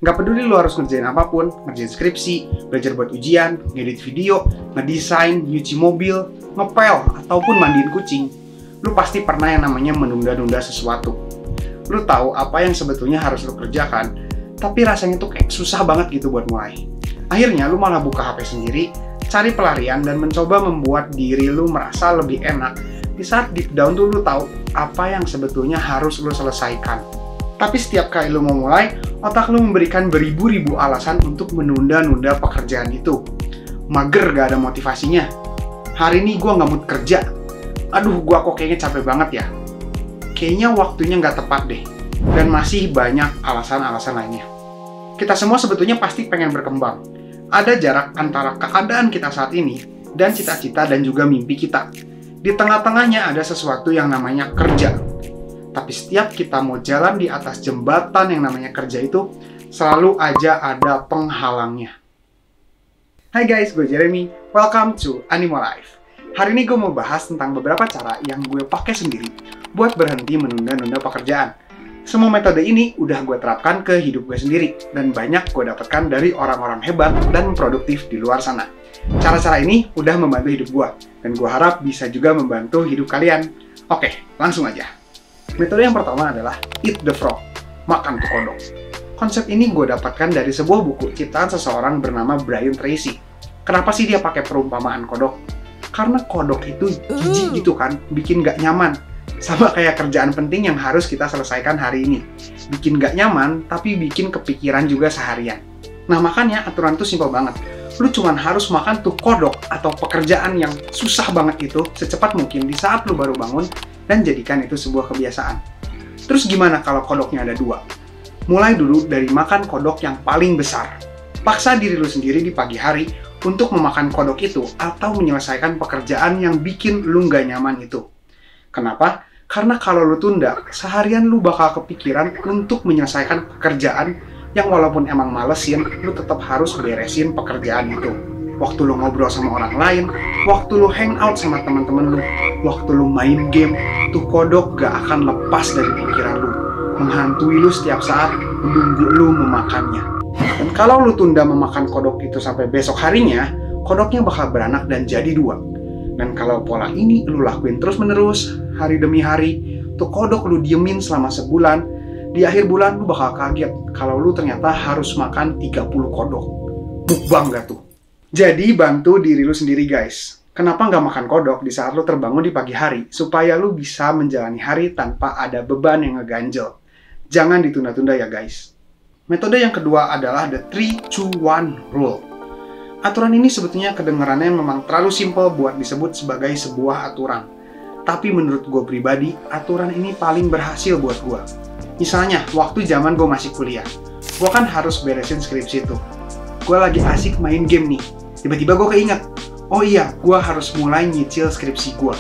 Nggak peduli lu harus ngerjain apapun, ngerjain skripsi, belajar buat ujian, ngedit video, ngedesain, nyuci mobil, ngepel, ataupun mandiin kucing, lu pasti pernah yang namanya menunda-nunda sesuatu. Lu tahu apa yang sebetulnya harus lu kerjakan, tapi rasanya tuh kayak susah banget gitu buat mulai. Akhirnya lu malah buka HP sendiri, cari pelarian, dan mencoba membuat diri lu merasa lebih enak di saat deep down tuh lu tahu apa yang sebetulnya harus lu selesaikan. Tapi setiap kali lu mau mulai, otak lu memberikan beribu-ribu alasan untuk menunda-nunda pekerjaan itu. Mager gak ada motivasinya. Hari ini gua nggak mood kerja. Aduh, gua kok kayaknya capek banget ya. Kayaknya waktunya nggak tepat deh. Dan masih banyak alasan-alasan lainnya. Kita semua sebetulnya pasti pengen berkembang. Ada jarak antara keadaan kita saat ini dan cita-cita dan juga mimpi kita. Di tengah-tengahnya ada sesuatu yang namanya kerja. Tapi setiap kita mau jalan di atas jembatan yang namanya kerja itu, selalu aja ada penghalangnya. Hai guys, gue Jeremy. Welcome to Animal Life. Hari ini gue mau bahas tentang beberapa cara yang gue pakai sendiri buat berhenti menunda-nunda pekerjaan. Semua metode ini udah gue terapkan ke hidup gue sendiri, dan banyak gue dapatkan dari orang-orang hebat dan produktif di luar sana. Cara-cara ini udah membantu hidup gue, dan gue harap bisa juga membantu hidup kalian. Oke, langsung aja. Metode yang pertama adalah Eat the Frog, makan tuh kodok. Konsep ini gue dapatkan dari sebuah buku ciptaan seseorang bernama Brian Tracy. Kenapa sih dia pakai perumpamaan kodok? Karena kodok itu jijik gitu kan, bikin gak nyaman. Sama kayak kerjaan penting yang harus kita selesaikan hari ini. Bikin gak nyaman, tapi bikin kepikiran juga seharian. Nah makanya aturan tuh simpel banget. Lu cuman harus makan tuh kodok atau pekerjaan yang susah banget itu secepat mungkin di saat lu baru bangun, dan jadikan itu sebuah kebiasaan. Terus gimana kalau kodoknya ada dua? Mulai dulu dari makan kodok yang paling besar. Paksa diri lu sendiri di pagi hari untuk memakan kodok itu atau menyelesaikan pekerjaan yang bikin lu nggak nyaman itu. Kenapa? Karena kalau lu tunda, seharian lu bakal kepikiran untuk menyelesaikan pekerjaan yang walaupun emang malesin, lu tetap harus beresin pekerjaan itu. Waktu lu ngobrol sama orang lain, waktu lu hangout sama teman-teman lu, waktu lu main game, tuh kodok gak akan lepas dari pikiran lu, menghantui lu setiap saat, menunggu lu memakannya. Dan kalau lu tunda memakan kodok itu sampai besok harinya, kodoknya bakal beranak dan jadi dua. Dan kalau pola ini lu lakuin terus-menerus, hari demi hari, tuh kodok lu diemin selama sebulan, di akhir bulan lu bakal kaget kalau lu ternyata harus makan 30 kodok. Mukbang gak tuh? Jadi bantu diri lu sendiri guys. Kenapa nggak makan kodok di saat lu terbangun di pagi hari, supaya lu bisa menjalani hari tanpa ada beban yang ngeganjel. Jangan ditunda-tunda ya guys. Metode yang kedua adalah the 3-2-1 rule. Aturan ini sebetulnya kedengarannya memang terlalu simpel buat disebut sebagai sebuah aturan. Tapi menurut gue pribadi, aturan ini paling berhasil buat gue. Misalnya, waktu zaman gue masih kuliah, gue kan harus beresin skripsi tuh. Gue lagi asik main game nih. Tiba-tiba gue keinget, oh iya, gue harus mulai nyicil skripsi gue.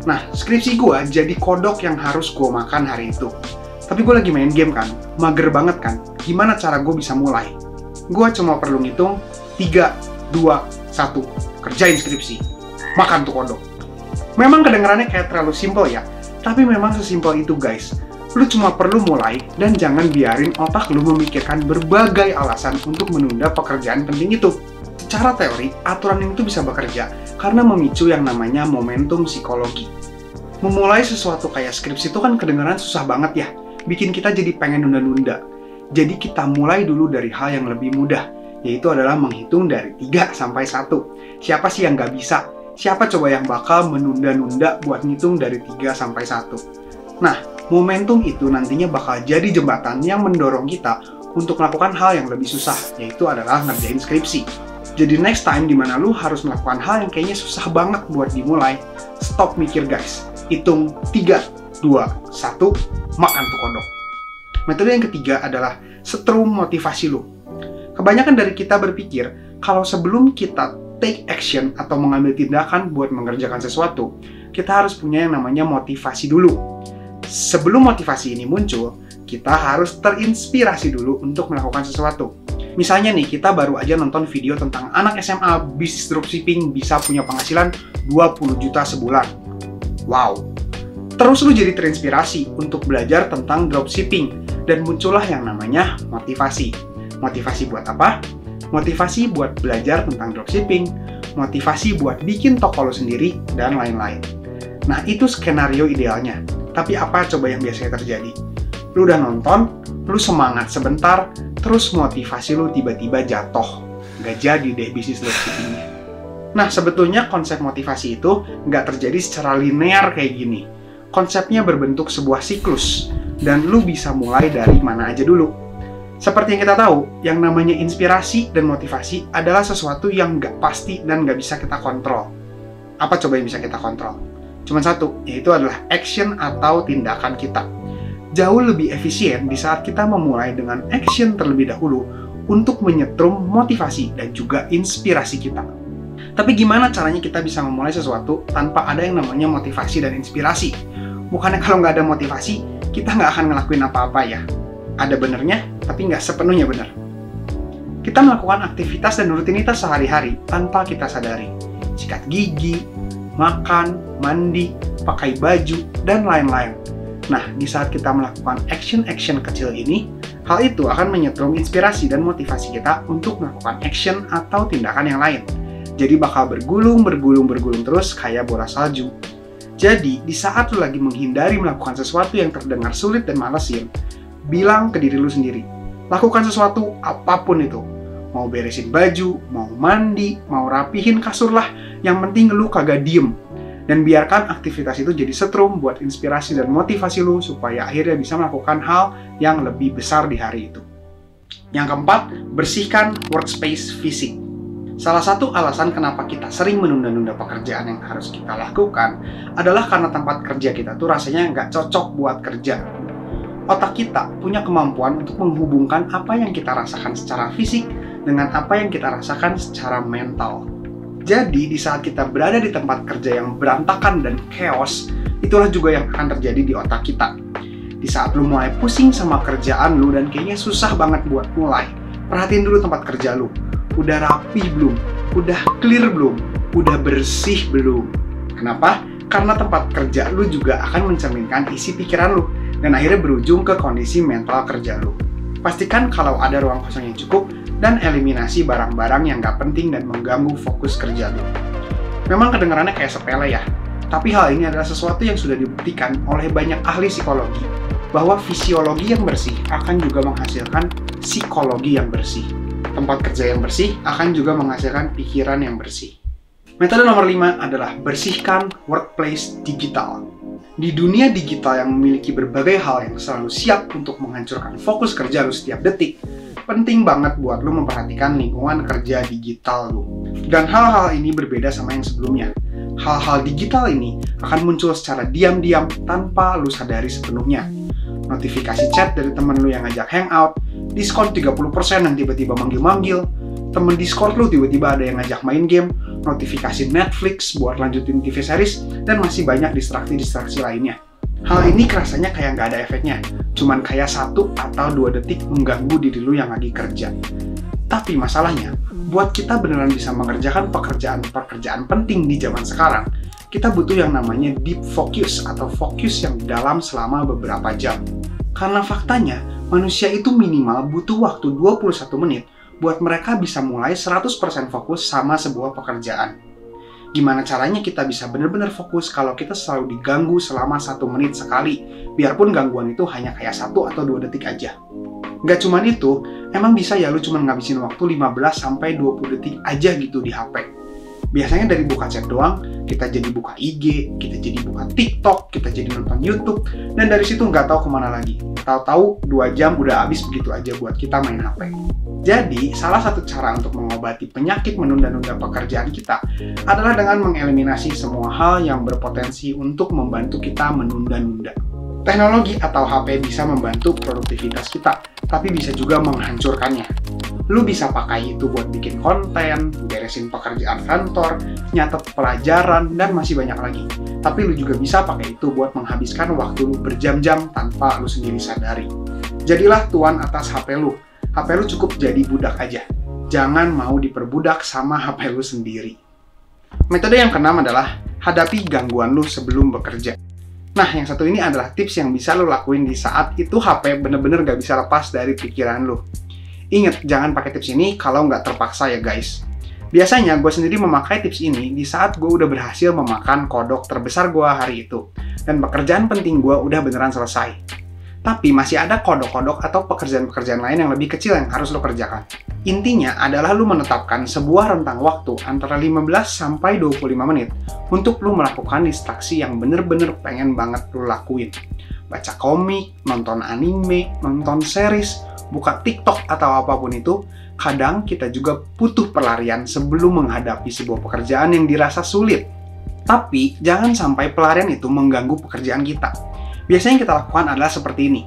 Nah, skripsi gue jadi kodok yang harus gue makan hari itu. Tapi gue lagi main game kan, mager banget kan. Gimana cara gue bisa mulai? Gue cuma perlu ngitung 3, 2, 1, kerjain skripsi. Makan tuh kodok. Memang kedengarannya kayak terlalu simpel ya, tapi memang sesimpel itu guys. Lu cuma perlu mulai, dan jangan biarin otak lu memikirkan berbagai alasan untuk menunda pekerjaan penting itu. Secara teori, aturan ini tuh bisa bekerja karena memicu yang namanya momentum psikologi. Memulai sesuatu kayak skripsi itu kan kedengaran susah banget ya, bikin kita jadi pengen nunda-nunda. Jadi kita mulai dulu dari hal yang lebih mudah, yaitu adalah menghitung dari 3 sampai 1. Siapa sih yang nggak bisa? Siapa coba yang bakal menunda-nunda buat ngitung dari 3 sampai 1? Nah, momentum itu nantinya bakal jadi jembatan yang mendorong kita untuk melakukan hal yang lebih susah, yaitu adalah ngerjain skripsi. Jadi next time dimana lu harus melakukan hal yang kayaknya susah banget buat dimulai, stop mikir guys. Hitung 3, 2, 1, makan tuh kodok. Metode yang ketiga adalah setrum motivasi lu. Kebanyakan dari kita berpikir, kalau sebelum kita take action atau mengambil tindakan buat mengerjakan sesuatu, kita harus punya yang namanya motivasi dulu. Sebelum motivasi ini muncul, kita harus terinspirasi dulu untuk melakukan sesuatu. Misalnya nih, kita baru aja nonton video tentang anak SMA bisnis dropshipping bisa punya penghasilan 20 juta sebulan. Wow! Terus lu jadi terinspirasi untuk belajar tentang dropshipping, dan muncullah yang namanya motivasi. Motivasi buat apa? Motivasi buat belajar tentang dropshipping, motivasi buat bikin toko lo sendiri, dan lain-lain. Nah, itu skenario idealnya. Tapi apa coba yang biasanya terjadi? Lu udah nonton, lu semangat sebentar, terus motivasi lu tiba-tiba jatuh. Nggak jadi deh bisnis dropshippingnya. Nah, sebetulnya konsep motivasi itu nggak terjadi secara linear kayak gini. Konsepnya berbentuk sebuah siklus, dan lu bisa mulai dari mana aja dulu. Seperti yang kita tahu, yang namanya inspirasi dan motivasi adalah sesuatu yang nggak pasti dan nggak bisa kita kontrol. Apa coba yang bisa kita kontrol? Cuma satu, yaitu adalah action atau tindakan kita. Jauh lebih efisien di saat kita memulai dengan action terlebih dahulu untuk menyetrum motivasi dan juga inspirasi kita. Tapi gimana caranya kita bisa memulai sesuatu tanpa ada yang namanya motivasi dan inspirasi? Bukannya kalau nggak ada motivasi, kita nggak akan ngelakuin apa-apa ya? Ada benernya, tapi nggak sepenuhnya benar. Kita melakukan aktivitas dan rutinitas sehari-hari tanpa kita sadari. Sikat gigi, makan, mandi, pakai baju, dan lain-lain. Nah, di saat kita melakukan action-action kecil ini, hal itu akan menyetrum inspirasi dan motivasi kita untuk melakukan action atau tindakan yang lain. Jadi bakal bergulung terus kayak bola salju. Jadi, di saat lu lagi menghindari melakukan sesuatu yang terdengar sulit dan malesin, bilang ke diri lu sendiri, lakukan sesuatu apapun itu. Mau beresin baju, mau mandi, mau rapihin kasur lah, yang penting lu kagak diem. Dan biarkan aktivitas itu jadi setrum buat inspirasi dan motivasi lu supaya akhirnya bisa melakukan hal yang lebih besar di hari itu. Yang keempat, bersihkan workspace fisik. Salah satu alasan kenapa kita sering menunda-nunda pekerjaan yang harus kita lakukan adalah karena tempat kerja kita tuh rasanya nggak cocok buat kerja. Otak kita punya kemampuan untuk menghubungkan apa yang kita rasakan secara fisik dengan apa yang kita rasakan secara mental. Jadi, di saat kita berada di tempat kerja yang berantakan dan chaos, itulah juga yang akan terjadi di otak kita. Di saat lu mulai pusing sama kerjaan lu dan kayaknya susah banget buat mulai, perhatiin dulu tempat kerja lu. Udah rapi belum? Udah clear belum? Udah bersih belum? Kenapa? Karena tempat kerja lu juga akan mencerminkan isi pikiran lu dan akhirnya berujung ke kondisi mental kerja lu. Pastikan kalau ada ruang kosong yang cukup dan eliminasi barang-barang yang gak penting dan mengganggu fokus kerja lu. Memang kedengarannya kayak sepele ya, tapi hal ini adalah sesuatu yang sudah dibuktikan oleh banyak ahli psikologi bahwa fisiologi yang bersih akan juga menghasilkan psikologi yang bersih. Tempat kerja yang bersih akan juga menghasilkan pikiran yang bersih. Metode nomor 5 adalah bersihkan workplace digital. Di dunia digital yang memiliki berbagai hal yang selalu siap untuk menghancurkan fokus kerja lu setiap detik, penting banget buat lu memperhatikan lingkungan kerja digital lu. Dan hal-hal ini berbeda sama yang sebelumnya. Hal-hal digital ini akan muncul secara diam-diam tanpa lu sadari sepenuhnya. Notifikasi chat dari temen lu yang ngajak hangout, diskon 30% yang tiba-tiba manggil-manggil, temen Discord lu tiba-tiba ada yang ngajak main game, notifikasi Netflix buat lanjutin TV series, dan masih banyak distraksi-distraksi lainnya. Hal ini rasanya kayak nggak ada efeknya, cuman kayak 1 atau 2 detik mengganggu diri lu yang lagi kerja. Tapi masalahnya, buat kita beneran bisa mengerjakan pekerjaan penting di zaman sekarang, kita butuh yang namanya deep focus atau fokus yang dalam selama beberapa jam. Karena faktanya, manusia itu minimal butuh waktu 21 menit buat mereka bisa mulai 100% fokus sama sebuah pekerjaan. Gimana caranya kita bisa benar-benar fokus kalau kita selalu diganggu selama 1 menit sekali, biarpun gangguan itu hanya kayak 1 atau 2 detik aja. Nggak cuman itu, emang bisa ya lu cuman ngabisin waktu 15-20 detik aja gitu di HP. Biasanya dari buka chat doang, kita jadi buka IG, kita jadi buka TikTok, kita jadi nonton YouTube, dan dari situ nggak tahu kemana lagi. Tahu-tahu 2 jam udah habis begitu aja buat kita main HP. Jadi, salah satu cara untuk mengobati penyakit menunda-nunda pekerjaan kita adalah dengan mengeliminasi semua hal yang berpotensi untuk membantu kita menunda-nunda. Teknologi atau HP bisa membantu produktivitas kita, tapi bisa juga menghancurkannya. Lu bisa pakai itu buat bikin konten, beresin pekerjaan kantor, nyatet pelajaran, dan masih banyak lagi. Tapi lu juga bisa pakai itu buat menghabiskan waktu lu berjam-jam tanpa lu sendiri sadari. Jadilah tuan atas HP lu. HP lu cukup jadi budak aja. Jangan mau diperbudak sama HP lu sendiri. Metode yang keenam adalah hadapi gangguan lu sebelum bekerja. Nah, yang satu ini adalah tips yang bisa lo lakuin di saat itu HP bener-bener gak bisa lepas dari pikiran lo. Ingat, jangan pakai tips ini kalau nggak terpaksa ya guys. Biasanya gue sendiri memakai tips ini di saat gue udah berhasil memakan kodok terbesar gue hari itu. Dan pekerjaan penting gue udah beneran selesai. Tapi masih ada kodok-kodok atau pekerjaan-pekerjaan lain yang lebih kecil yang harus lo kerjakan. Intinya adalah lo menetapkan sebuah rentang waktu antara 15 sampai 25 menit untuk lo melakukan distraksi yang bener-bener pengen banget lo lakuin. Baca komik, nonton anime, nonton series, buka TikTok atau apapun itu, kadang kita juga butuh pelarian sebelum menghadapi sebuah pekerjaan yang dirasa sulit. Tapi, jangan sampai pelarian itu mengganggu pekerjaan kita. Biasanya yang kita lakukan adalah seperti ini.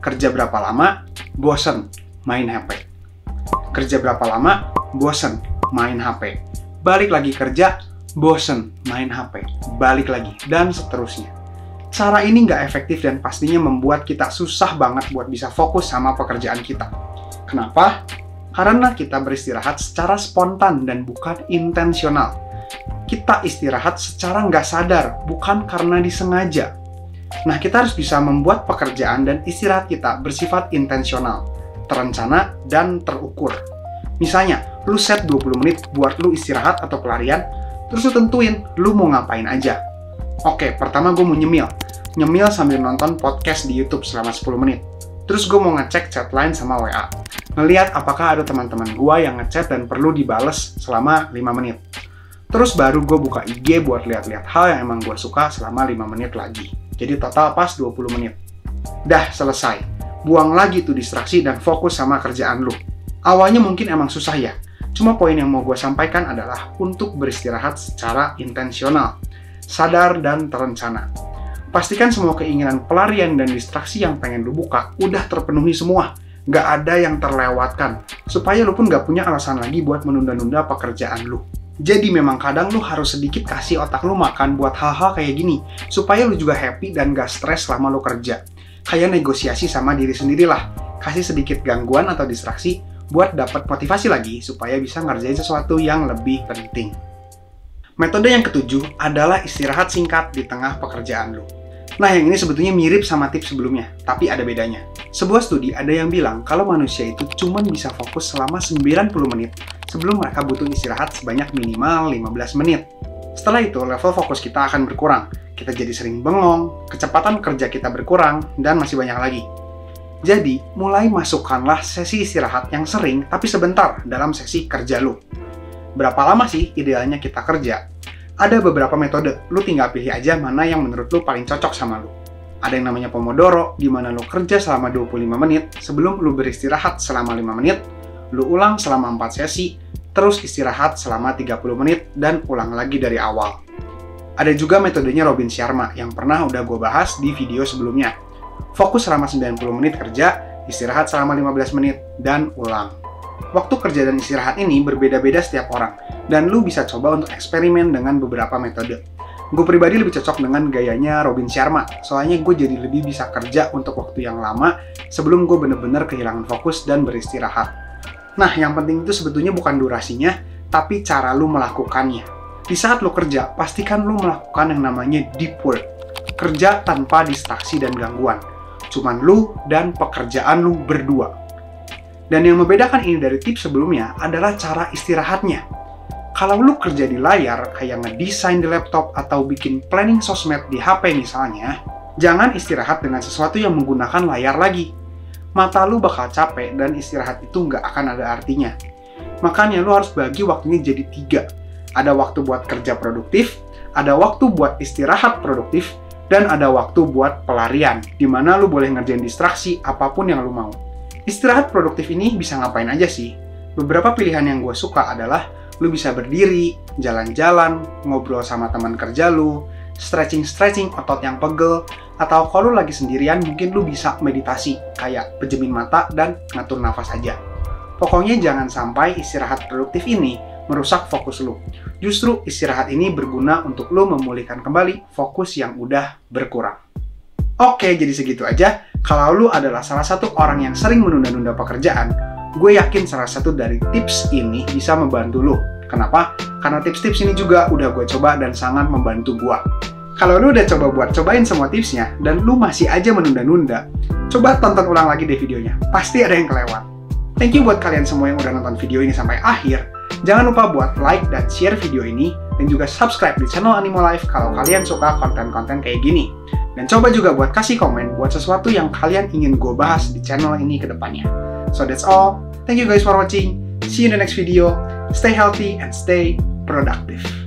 Kerja berapa lama? Bosen, main HP. Kerja berapa lama? Bosen, main HP. Balik lagi kerja, bosen, main HP. Balik lagi, dan seterusnya. Cara ini nggak efektif dan pastinya membuat kita susah banget buat bisa fokus sama pekerjaan kita. Kenapa? Karena kita beristirahat secara spontan dan bukan intensional. Kita istirahat secara nggak sadar, bukan karena disengaja. Nah, kita harus bisa membuat pekerjaan dan istirahat kita bersifat intensional, terencana, dan terukur. Misalnya, lu set 20 menit buat lu istirahat atau pelarian, terus lu tentuin lu mau ngapain aja. Oke, pertama gue mau nyemil sambil nonton podcast di YouTube selama 10 menit. Terus gue mau ngecek chat line sama WA. Ngeliat apakah ada teman-teman gue yang ngechat dan perlu dibales selama 5 menit. Terus baru gue buka IG buat lihat-lihat hal yang emang gue suka selama 5 menit lagi. Jadi total pas 20 menit. Dah selesai. Buang lagi tuh distraksi dan fokus sama kerjaan lu. Awalnya mungkin emang susah ya. Cuma poin yang mau gue sampaikan adalah untuk beristirahat secara intensional, sadar dan terencana. Pastikan semua keinginan pelarian dan distraksi yang pengen lu buka udah terpenuhi semua. Nggak ada yang terlewatkan. Supaya lu pun nggak punya alasan lagi buat menunda-nunda pekerjaan lu. Jadi memang kadang lu harus sedikit kasih otak lu makan buat hal-hal kayak gini. Supaya lu juga happy dan gak stres selama lu kerja. Kayak negosiasi sama diri sendiri lah. Kasih sedikit gangguan atau distraksi buat dapat motivasi lagi supaya bisa ngerjain sesuatu yang lebih penting. Metode yang ketujuh adalah istirahat singkat di tengah pekerjaan lu. Nah, yang ini sebetulnya mirip sama tips sebelumnya, tapi ada bedanya. Sebuah studi ada yang bilang kalau manusia itu cuma bisa fokus selama 90 menit sebelum mereka butuh istirahat sebanyak minimal 15 menit. Setelah itu, level fokus kita akan berkurang. Kita jadi sering bengong, kecepatan kerja kita berkurang, dan masih banyak lagi. Jadi, mulai masukkanlah sesi istirahat yang sering tapi sebentar dalam sesi kerja lu. Berapa lama sih idealnya kita kerja? Ada beberapa metode, lu tinggal pilih aja mana yang menurut lu paling cocok sama lu. Ada yang namanya Pomodoro, di mana lu kerja selama 25 menit, sebelum lu beristirahat selama 5 menit, lu ulang selama 4 sesi, terus istirahat selama 30 menit, dan ulang lagi dari awal. Ada juga metodenya Robin Sharma, yang pernah udah gue bahas di video sebelumnya. Fokus selama 90 menit kerja, istirahat selama 15 menit, dan ulang. Waktu kerja dan istirahat ini berbeda-beda setiap orang, dan lu bisa coba untuk eksperimen dengan beberapa metode. Gue pribadi lebih cocok dengan gayanya Robin Sharma, soalnya gue jadi lebih bisa kerja untuk waktu yang lama sebelum gue bener-bener kehilangan fokus dan beristirahat. Nah, yang penting itu sebetulnya bukan durasinya, tapi cara lu melakukannya. Di saat lu kerja, pastikan lu melakukan yang namanya deep work. Kerja tanpa distraksi dan gangguan. Cuman lu dan pekerjaan lu berdua. Dan yang membedakan ini dari tips sebelumnya adalah cara istirahatnya. Kalau lu kerja di layar, kayak ngedesain di laptop atau bikin planning sosmed di HP misalnya, jangan istirahat dengan sesuatu yang menggunakan layar lagi. Mata lu bakal capek dan istirahat itu nggak akan ada artinya. Makanya lu harus bagi waktunya jadi 3. Ada waktu buat kerja produktif, ada waktu buat istirahat produktif, dan ada waktu buat pelarian, di mana lu boleh ngerjain distraksi apapun yang lu mau. Istirahat produktif ini bisa ngapain aja sih? Beberapa pilihan yang gue suka adalah lu bisa berdiri, jalan-jalan, ngobrol sama teman kerja lu, stretching otot yang pegel, atau kalau lu lagi sendirian mungkin lu bisa meditasi, kayak pejemin mata dan ngatur nafas aja. Pokoknya jangan sampai istirahat produktif ini merusak fokus lu. Justru istirahat ini berguna untuk lu memulihkan kembali fokus yang udah berkurang. Oke, jadi segitu aja. Kalau lu adalah salah satu orang yang sering menunda-nunda pekerjaan, gue yakin salah satu dari tips ini bisa membantu lu. Kenapa? Karena tips-tips ini juga udah gue coba dan sangat membantu gue. Kalau lu udah cobain semua tipsnya, dan lu masih aja menunda-nunda, coba tonton ulang lagi deh videonya. Pasti ada yang kelewat. Thank you buat kalian semua yang udah nonton video ini sampai akhir. Jangan lupa buat like dan share video ini, dan juga subscribe di channel Animo Life kalau kalian suka konten-konten kayak gini. Dan coba juga buat kasih komen buat sesuatu yang kalian ingin gue bahas di channel ini ke depannya. So that's all. Thank you guys for watching. See you in the next video. Stay healthy and stay productive.